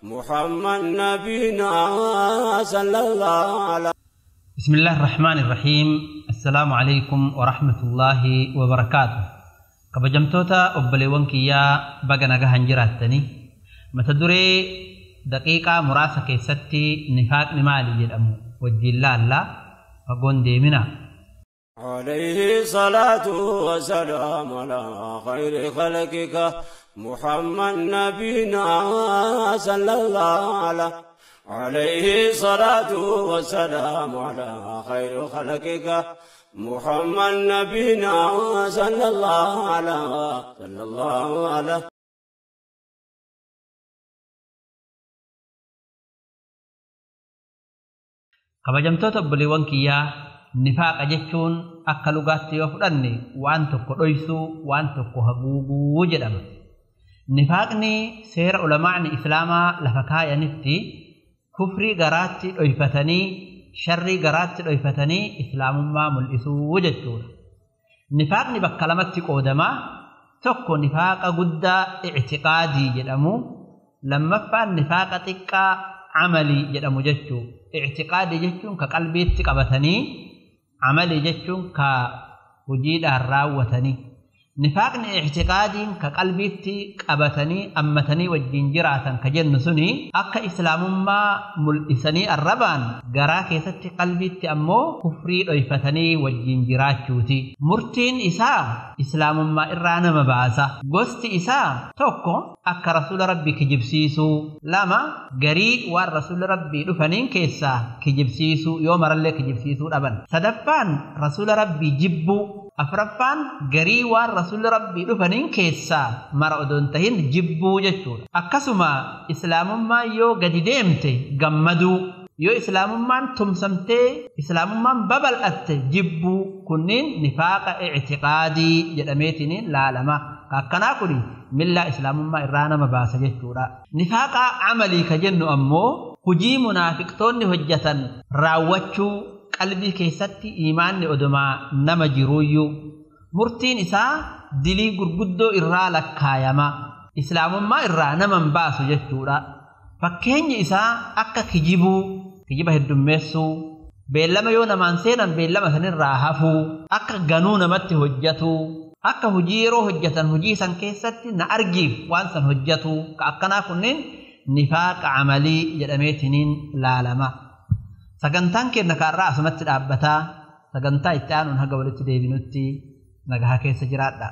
محمد نبينا صلى الله عليه. بسم الله الرحمن الرحيم. السلام عليكم ورحمة الله وبركاته. كبجمتوتا أبليون كيا بغنا هنجراتني متدري دقيقة مراسة كيستي نفاق نمالي الأمو وجل الله فقون ديمنا عليه صلاة وسلام على خير خلقك محمد نبينا صلى الله عليه صلاة وسلام على خير خلقك محمد نبينا صلى الله عليه. kabajamtoota obboleewwan kiyyaa nifaaqa jechuun akka lugaatti yoo fudhanne waan tokko dhoysuu waan tokko haguuguu jedhama. Nifaaqni seera ulamaa'ni islaamaa lafa kaayanitti kufrii garaatti dhoyfatanii sharrii garaatti dhoyfatanii islaamummaa mul'isuu jechuudha. Nifaaqni bakka lamatti qoodama. Tokko nifaaqa guddaa i'tiqaadii jedhamu, lammaffaan nifaaqa xiqqaa amalii jedhamu jechuudha. i'tiqaadii jechuun ka qalbiitti qabatanii, amalii jechuun ka hojiidhaan raawwatanii. Nifaaqni i'tiqaadiin ka qalbiitti qabatanii ammatanii wajjin jiraatan ka jennu suni akka islaamummaa mul'isanii arrabaan garaa keessatti qalbiitti ammoo kufrii dhoyfatanii wajjin jiraachuuti. Murtiin isaa islaamummaa irraa nama baasa. Gosti isaa tokko akka rasuula rabbii kijibsiisuu, lama garii waan rasuula rabbii dhufaniin keessaa kijibsiisuu yoo marallee kijibsiisuu dhaban, sadaffaan rasuula rabbii jibbuu, afraffaan garii waan rasuula rabbii dhufaniin keessaa mara odoon tahin jibbuu jechuudha. Akkasuma islaamummaan yoo gadi deemte gammaduu, yoo islaamummaan tumsamtee islaamummaan babal'atte jibbuu. Kunniin nifaaqa i'tiqaadii jedhameetiin laalama. Akkanaa kuni millaa islaamummaa irraa nama baasa jechuudha. Nifaaqa amalii ka jennu ammoo hujii munaafiqtoonni hojjetan raawwachuu, qalbii keessatti iimaanni odomaa nama jiruuyyuu murtiin isaa dilii gurguddoo irraa lakkaayama. Islaamummaa irraa nama baasu jechuudha. Fakkeenyi isaa akka kijiba heddummeessuu, beellama yoo namaan seenan beellama sanirraa hafuu, akka ganuu namatti hojjetu, akka hujii yeroo hojjetan hujii san keessatti na argiif waan san hojjetu, ka akkanaa kunneen nifaaqa amalii jedhameetiin laalama. Sagantaan keenya kaarraa asumatti dhaabbataa. Sagantaa itti aanuun haga walitti deebinutti nagahaa keessa jiraadha.